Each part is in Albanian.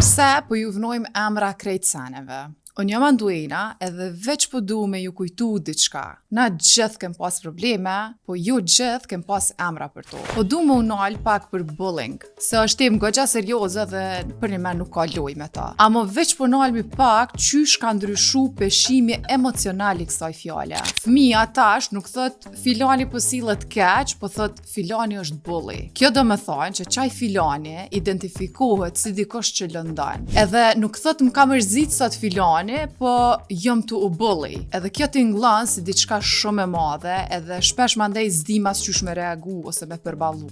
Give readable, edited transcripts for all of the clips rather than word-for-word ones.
Pse po ju vnojmë emra krejt seneve? Unë jam Anduena edhe veç po du me ju kujtu diçka. Na gjithë kem pas probleme, po ju gjithë kem pas emra për to. Po du me unal pak për bullying, se është temë goxha serioze dhe për një men nuk ka loj me ta. Amo veç po nalmi pak qysh ka ndryshu peshimi emocional i kësaj fjale. Fëmija tash nuk thot filani po sillet keq, po thot filani është bully. Kjo do me thonë që qaj filani identifikohet si dikush që lëndan. Edhe nuk thot më ka mërzit sot filani, po jom të u bully. Edhe kjo t'inglan si diçka shumë e madhe, edhe shpesh mandej zdimas qysh me reagu ose me përballu.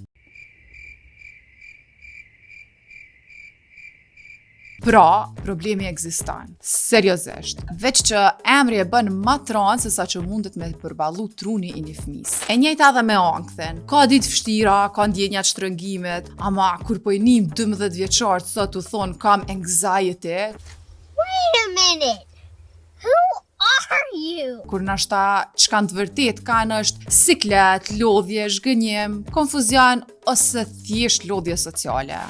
Pra, problemi ekziston. Seriozisht. Veç që emri e bën ma tranë se sa që mundet me përballu truni i një fëmis. E njëjta edhe me ankthen. Ka ditë vështira, ka ndjenjat shtrëngimet, ama kur po i nim 12 vjeçar sot u thon kam anxiety. Wait a minute. Who are you? Kur nashta çka të vërtet kanë është siklet, lodhje, zhgënjim, konfuzion ose thjesht lodhje sociale.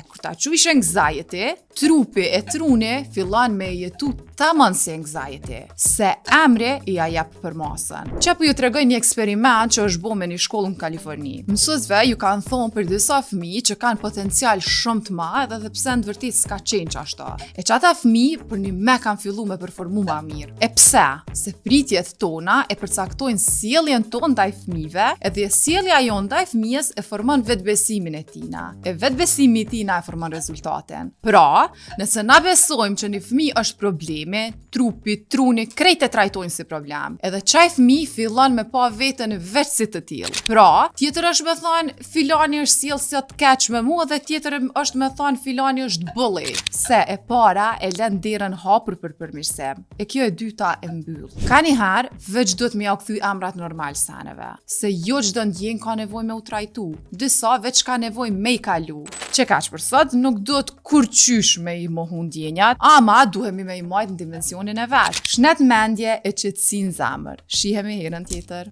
Kur ta quish anxiety, trupi e truni fillon me jetu tamam si anxiety, se emri i ja jep përmasën. Që po ju tregoj një eksperiment që është bo me një shkollë në Kaliforni. Mësuesve ju kanë thonë për disa fëmijë që kanë potencial shumë të madh edhe pse në të vërtetë s'ka qenë qashta. E që ata fëmijë për një me kanë fillu me performu ma mirë. E pse? Se pritjet tona e përcaktojnë sjelljen tonë ndaj fëmijëve, edhe sjellja jon ndaj fëmijës e formon vetbesimin e tina. E vetbesimi i tina e formon rezultatin. Pra, nëse na besojmë që një fëmijë është problemi, trupi, truni, krejt e trajtojnë si problem. Edhe qaj fëmijë fillon me pa veten veç si të tillë. Pra, tjetër është me thonë filani është sjell si të keq me mua dhe tjetër është me thonë filani është bully. Se e para e lën derën hapur për përmirësim. E kjo e dyta e mbyll. Ka njëherë, veç duhet me ja u kthy emrat normal seneve. Se jo çdo ndjenjë ka nevojë me u trajtu. Disa veç ka nevojë me i kalu. Që kaq për sot, nuk duhet kurqysh me i mohu ndjenjat, ama duhemi me i majt në dimensionin e vet. Shnet mendje e qetësinë zemër. Shihemi herën tjetër.